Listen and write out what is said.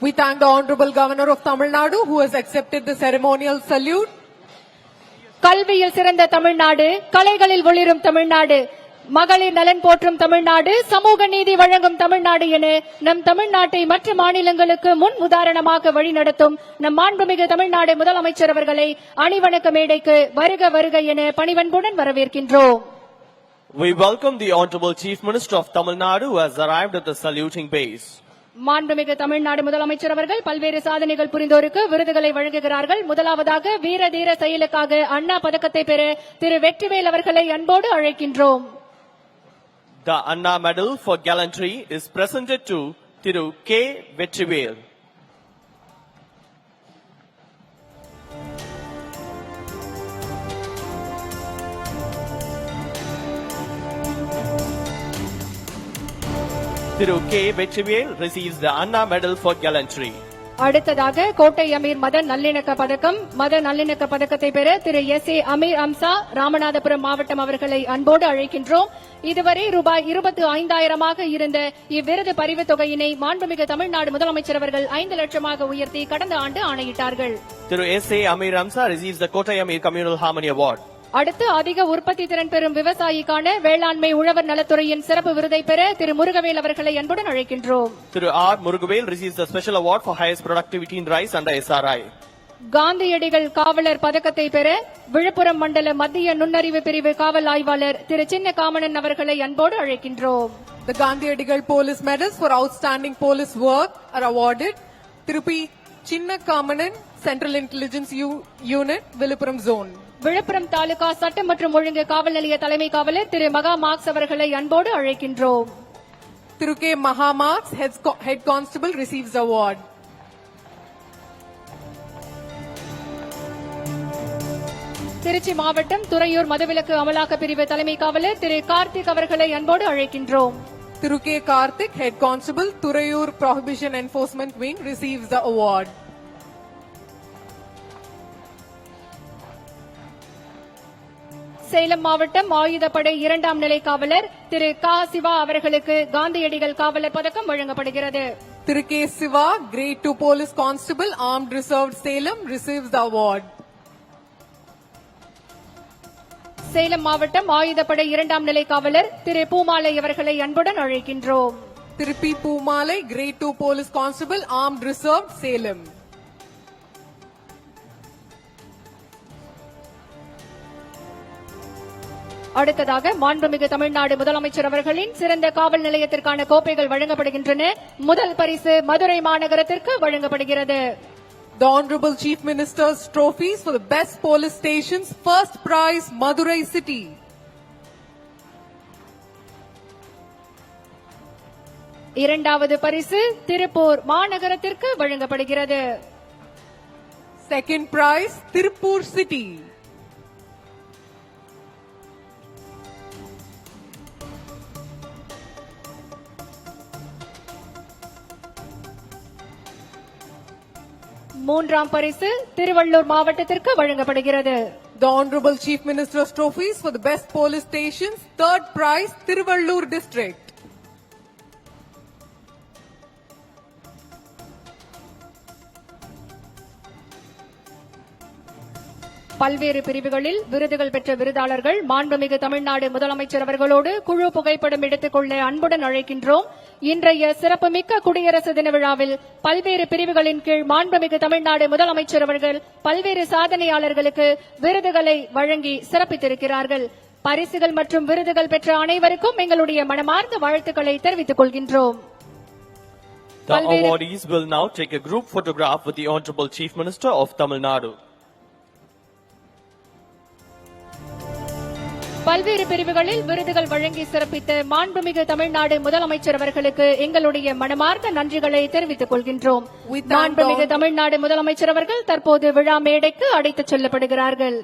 We thank the Honorable Governor of Tamil Nadu who has accepted the ceremonial salute. கல்வியில் சிறந்த தமிழ்நாடு, கலைகளில் ஒளிரும் தமிழ்நாடு, மகளிர் நலன் போற்றும் தமிழ்நாடு, சமூக நீதி வழங்கும் தமிழ்நாடு என நம் தமிழ்நாட்டை மற்ற மாநிலங்களுக்கு முன் உதாரணமாக வழிநடத்தும் நம் மாண்புமிகு தமிழ்நாடு முதலமைச்சர் அவர்களை அணிவணக்க மேடைக்கு வருக வருக என பணிவன்புடன் வரவேற்கின்றோம். We welcome the Honorable Chief Minister of Tamil Nadu who has arrived at the saluting base. மாண்புமிகு தமிழ்நாடு முதலமைச்சர் அவர்கள் பல்வேறு சாதனைகள் புரிந்தோருக்கு விருதுகளை வழங்குகிறார்கள். முதலாவதாக வீர தீர செயலுக்காக அண்ணா பதக்கத்தை பெற திரு வெற்றிவேல் அவர்களை அன்போடு அழைக்கின்றோம். The Anna Medal for Gallantry is presented to Thiru K. Vetrivel. Thiru K. Vetrivel receives the Anna Medal for Gallantry. அடுத்ததாக கோட்டை அமீர் மத நல்லிணக்க பதக்கத்தை பெற திரு எஸ். ஏ. அமீர் அம்சா ராமநாதபுரம் மாவட்டம் அவர்களை அன்போடு அழைக்கின்றோம். இதுவரை ரூபாய் 25,000 இருந்த இவ்விருது பரிவு தொகையினை மாண்புமிகு தமிழ்நாடு முதலமைச்சர் அவர்கள் 5 லட்சமாக உயர்த்தி கடந்த ஆண்டு ஆணையிட்டார்கள். Thiru S. A. Amir Amsa receives the Kottai Amir Communal Harmony Award. அடுத்து அதிக உற்பத்தி திறன் பெறும் விவசாயிக்கான வேளாண்மை உழவர் நலத்துறையின் சிறப்பு விருதை பெற திரு முருகவேல் அவர்களை அன்புடன் அழைக்கின்றோம். Thiru R. Murugavel receives the special award for highest productivity in rice under SRI. காந்தியடிகள் காவலர் பதக்கத்தை பெற விழுப்புரம் மண்டல மத்திய நுண்ணறிவு பிரிவு காவல் ஆய்வாளர் திரு சின்ன காமனன் அவர்களை அன்போடு அழைக்கின்றோம். The Gandhiadigal Police Medals for outstanding police work are awarded Thiru P. Chinna Kamanan, Central Intelligence Unit, Viluppuram Zone. Villupuram taluka சட்டம் மற்றும் ஒழுங்கு காவல் நிலைய தலைமை காவலர் திரு மகா மார்க்ஸ் அவர்களை அன்போடு அழைக்கின்றோம். Thiru K. Maha Marks, Head Constable, receives the award. Trichy மாவட்டம் துறையூர் மதுவிலக்கு அமலாக்க பிரிவு தலைமை காவலர் திரு கார்த்திக் அவர்களை அன்போடு அழைக்கின்றோம். Thiru K. Karthik, Head Constable, Thurayur Prohibition Enforcement Wing, receives the award. Salem மாவட்டம் ஆயுதப்படை 2ஆம் நிலை காவலர் திரு கா. சிவா அவர்களுக்கு காந்தியடிகள் காவலர் பதக்கம் வழங்கப்படுகிறது. Thiru K. Siva, Grade 2 Police Constable, Armed Reserve, Salem, receives the award. Salem மாவட்டம் ஆயுதப்படை 2ஆம் நிலை காவலர் திரு பூமாலை அவர்களை அன்புடன் அழைக்கின்றோம். Thiru P. Poomalai, Grade 2 Police Constable, Armed Reserve, Salem. அடுத்ததாக மாண்புமிகு தமிழ்நாடு முதலமைச்சர் அவர்களின் சிறந்த காவல் நிலையத்திற்கான கோப்பைகள் வழங்கப்படுகின்றன. முதல் பரிசு மதுரை மாநகரத்திற்கு வழங்கப்படுகிறது. The Honorable Chief Minister's trophies for the best police stations. First prize, Madurai City. இரண்டாவது பரிசு திருப்பூர் மாநகரத்திற்கு வழங்கப்படுகிறது. Second prize, Tirupur City. மூன்றாம் பரிசு திருவள்ளூர் மாவட்டத்திற்கு வழங்கப்படுகிறது. The Honorable Chief Minister's trophies for the best police stations. Third prize, Tiruvallur District. பல்வேறு பிரிவுகளில் விருதுகள் பெற்ற விருதாளர்கள் மாண்புமிகு தமிழ்நாடு முதலமைச்சர் அவர்களோடு குழு புகைப்படம் எடுத்துக்கொள்ள அன்புடன் அழைக்கின்றோம். இன்றைய சிறப்புமிக்க குடியரசு தின விழாவில் பல்வேறு பிரிவுகளின் கீழ் மாண்புமிகு தமிழ்நாடு முதலமைச்சர் அவர்கள் பல்வேறு சாதனையாளர்களுக்கு விருதுகளை வழங்கி சிறப்பித்திருக்கிறார்கள். பரிசுகள் மற்றும் விருதுகள் பெற்ற அனைவருக்கும் எங்களுடைய மனமார்ந்த வாழ்த்துக்களை தெரிவித்துக் கொள்கின்றோம். The awardees will now take a group photograph with the Honorable Chief Minister of Tamil Nadu. பல்வேறு பிரிவுகளில் விருதுகள் வழங்கி சிறப்பித்த மாண்புமிகு தமிழ்நாடு முதலமைச்சர் அவர்களுக்கு எங்களுடைய மனமார்ந்த நன்றிகளை தெரிவித்துக் கொள்கின்றோம். மாண்புமிகு தமிழ்நாடு முதலமைச்சர் அவர்கள் தற்போது விழா மேடைக்கு அழைத்துச் செல்லப்படுகிறார்கள்.